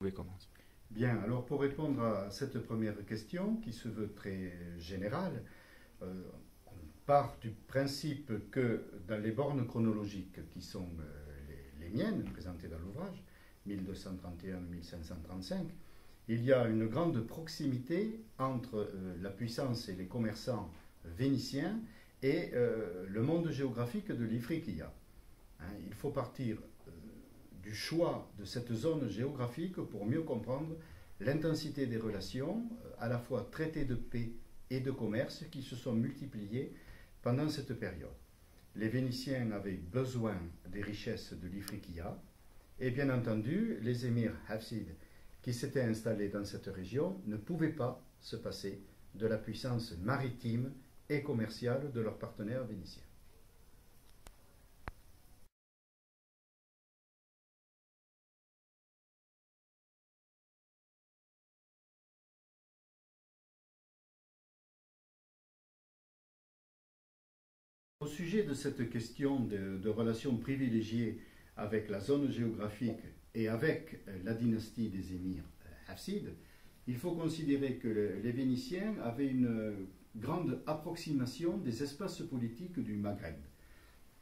Vous pouvez commencer. Bien, alors pour répondre à cette première question qui se veut très générale, on part du principe que dans les bornes chronologiques qui sont les miennes, présentées dans l'ouvrage, 1231-1535, il y a une grande proximité entre la puissance et les commerçants vénitiens et le monde géographique de l'Ifriqiya. Il faut partir du choix de cette zone géographique pour mieux comprendre l'intensité des relations, à la fois traités de paix et de commerce, qui se sont multipliés pendant cette période. Les Vénitiens avaient besoin des richesses de l'Ifriqiya, et bien entendu, les émirs hafsides qui s'étaient installés dans cette région ne pouvaient pas se passer de la puissance maritime et commerciale de leurs partenaires vénitiens. Au sujet de cette question de relations privilégiées avec la zone géographique et avec la dynastie des émirs hafsides, il faut considérer que les Vénitiens avaient une grande approximation des espaces politiques du Maghreb.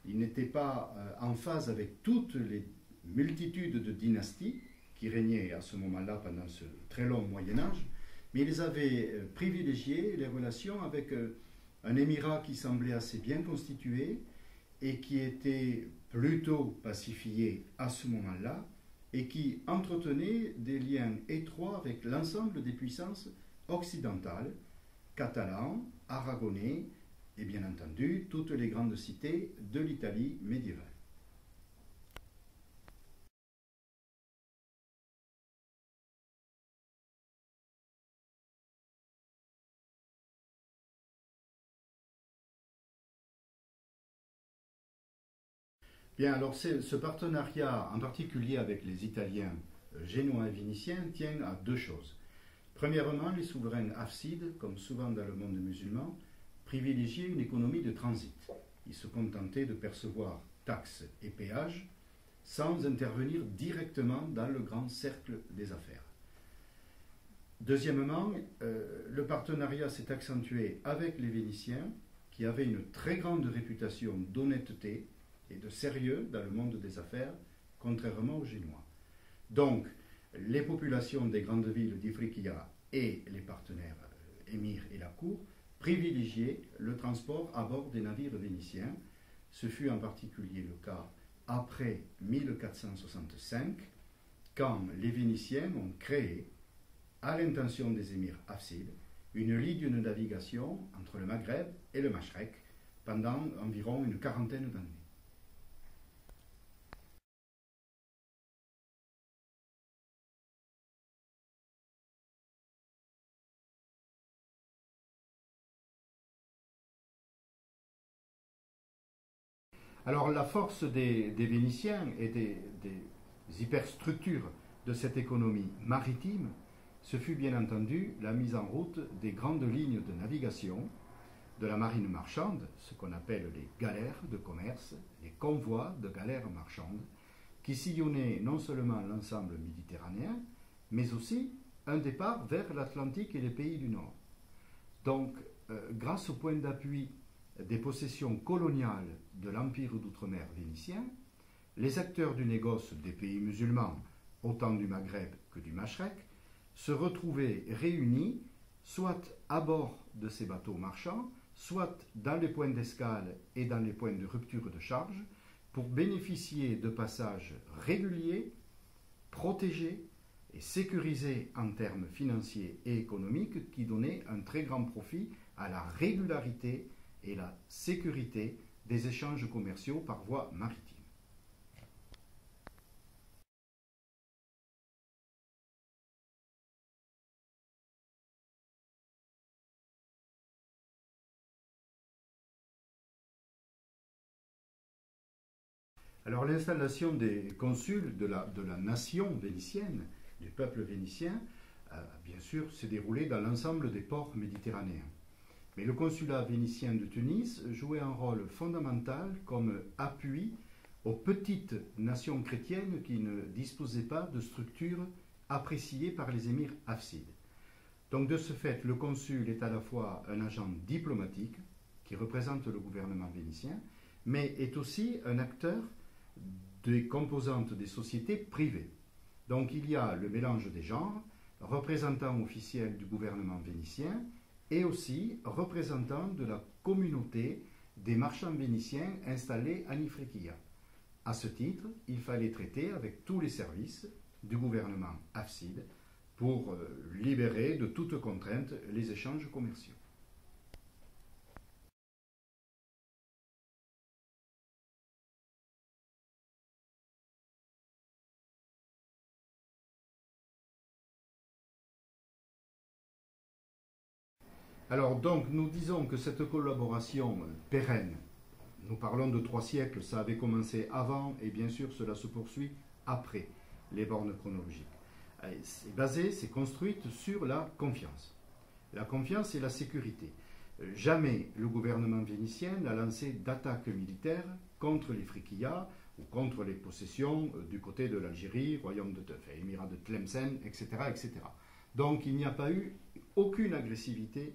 Ils n'étaient pas en phase avec toutes les multitudes de dynasties qui régnaient à ce moment-là pendant ce très long Moyen-Âge, mais ils avaient privilégié les relations avec un émirat qui semblait assez bien constitué et qui était plutôt pacifié à ce moment-là et qui entretenait des liens étroits avec l'ensemble des puissances occidentales, catalans, aragonais et bien entendu toutes les grandes cités de l'Italie médiévale. Bien, alors ce partenariat, en particulier avec les Italiens génois et vénitiens, tient à deux choses. Premièrement, les souverains hafsides, comme souvent dans le monde musulman, privilégiaient une économie de transit. Ils se contentaient de percevoir taxes et péages sans intervenir directement dans le grand cercle des affaires. Deuxièmement, le partenariat s'est accentué avec les Vénitiens, qui avaient une très grande réputation d'honnêteté et de sérieux dans le monde des affaires, contrairement aux Génois. Donc, les populations des grandes villes d'Ifriqiya et les partenaires émirs et la cour privilégiaient le transport à bord des navires vénitiens. Ce fut en particulier le cas après 1465, quand les Vénitiens ont créé, à l'intention des émirs hafsides, une ligne de navigation entre le Maghreb et le Mashrek pendant environ une quarantaine d'années. Alors la force des Vénitiens et des hyperstructures de cette économie maritime, ce fut bien entendu la mise en route des grandes lignes de navigation, de la marine marchande, ce qu'on appelle les galères de commerce, les convois de galères marchandes, qui sillonnaient non seulement l'ensemble méditerranéen, mais aussi un départ vers l'Atlantique et les pays du Nord. Donc, grâce au point d'appui des possessions coloniales de l'Empire d'outre-mer vénitien, les acteurs du négoce des pays musulmans, autant du Maghreb que du Mashrek, se retrouvaient réunis soit à bord de ces bateaux marchands, soit dans les points d'escale et dans les points de rupture de charge, pour bénéficier de passages réguliers, protégés et sécurisés en termes financiers et économiques qui donnaient un très grand profit à la régularité et la sécurité des échanges commerciaux par voie maritime. Alors l'installation des consuls de la nation vénitienne, du peuple vénitien, bien sûr, s'est déroulée dans l'ensemble des ports méditerranéens. Mais le consulat vénitien de Tunis jouait un rôle fondamental comme appui aux petites nations chrétiennes qui ne disposaient pas de structures appréciée par les émirs hafsides. Donc de ce fait, le consul est à la fois un agent diplomatique qui représente le gouvernement vénitien, mais est aussi un acteur des composantes des sociétés privées. Donc il y a le mélange des genres, représentant officiel du gouvernement vénitien et aussi représentant de la communauté des marchands vénitiens installés à Ifriqiya. À ce titre, il fallait traiter avec tous les services du gouvernement hafside pour libérer de toute contrainte les échanges commerciaux. Alors donc nous disons que cette collaboration pérenne, nous parlons de 3 siècles, ça avait commencé avant et bien sûr cela se poursuit après les bornes chronologiques. C'est basé, c'est construite sur la confiance. La confiance et la sécurité. Jamais le gouvernement vénitien n'a lancé d'attaque militaire contre les Friquillas ou contre les possessions du côté de l'Algérie, royaume de émirat de Tlemcen, etc., etc. Donc il n'y a pas eu aucune agressivité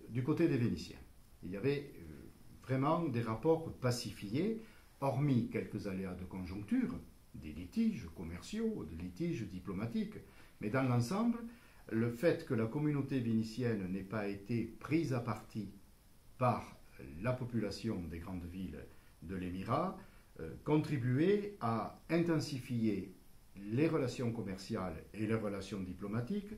du côté des Vénitiens. Il y avait vraiment des rapports pacifiés, hormis quelques aléas de conjoncture, des litiges commerciaux, des litiges diplomatiques. Mais dans l'ensemble, le fait que la communauté vénitienne n'ait pas été prise à partie par la population des grandes villes de l'émirat contribuait à intensifier les relations commerciales et les relations diplomatiques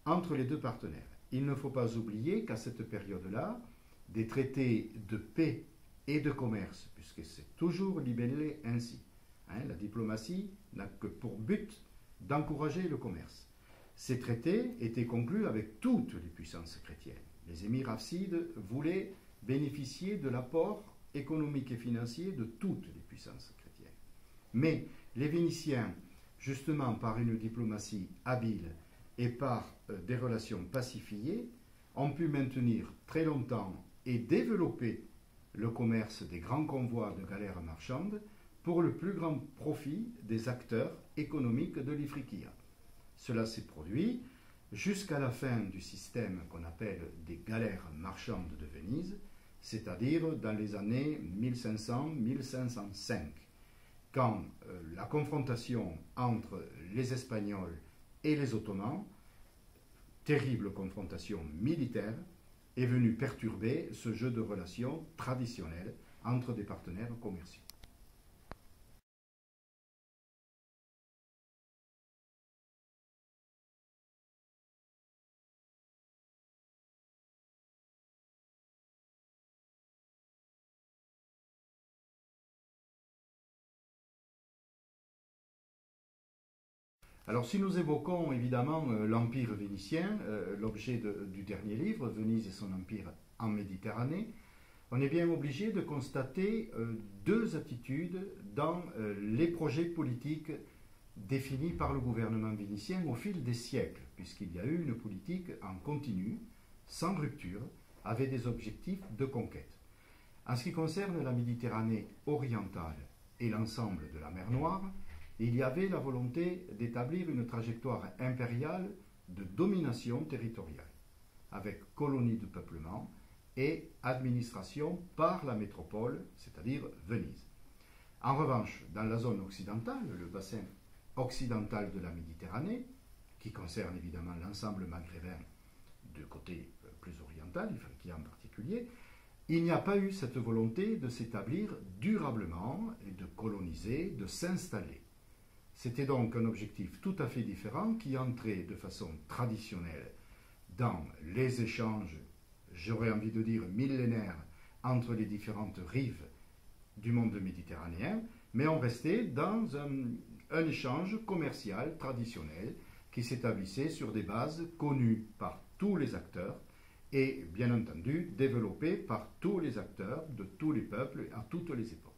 entre les deux partenaires. Il ne faut pas oublier qu'à cette période-là, des traités de paix et de commerce, puisque c'est toujours libellé ainsi, la diplomatie n'a que pour but d'encourager le commerce. Ces traités étaient conclus avec toutes les puissances chrétiennes. Les émirs hafsides voulaient bénéficier de l'apport économique et financier de toutes les puissances chrétiennes. Mais les Vénitiens, justement par une diplomatie habile et par des relations pacifiées, ont pu maintenir très longtemps et développer le commerce des grands convois de galères marchandes pour le plus grand profit des acteurs économiques de l'Ifriqiya. Cela s'est produit jusqu'à la fin du système qu'on appelle des galères marchandes de Venise, c'est-à-dire dans les années 1500-1505, quand la confrontation entre les Espagnols et les Ottomans, terrible confrontation militaire, est venue perturber ce jeu de relations traditionnelles entre des partenaires commerciaux. Alors si nous évoquons évidemment l'Empire vénitien, l'objet du dernier livre, Venise et son empire en Méditerranée, on est bien obligé de constater deux attitudes dans les projets politiques définis par le gouvernement vénitien au fil des siècles, puisqu'il y a eu une politique en continu, sans rupture, avec des objectifs de conquête. En ce qui concerne la Méditerranée orientale et l'ensemble de la mer Noire, il y avait la volonté d'établir une trajectoire impériale de domination territoriale, avec colonies de peuplement et administration par la métropole, c'est-à-dire Venise. En revanche, dans la zone occidentale, le bassin occidental de la Méditerranée, qui concerne évidemment l'ensemble maghrébin du côté plus oriental, l'Ifriqiya en particulier, il n'y a pas eu cette volonté de s'établir durablement et de coloniser, de s'installer. C'était donc un objectif tout à fait différent qui entrait de façon traditionnelle dans les échanges, j'aurais envie de dire millénaires, entre les différentes rives du monde méditerranéen, mais on restait dans un échange commercial traditionnel qui s'établissait sur des bases connues par tous les acteurs et bien entendu développé par tous les acteurs de tous les peuples à toutes les époques.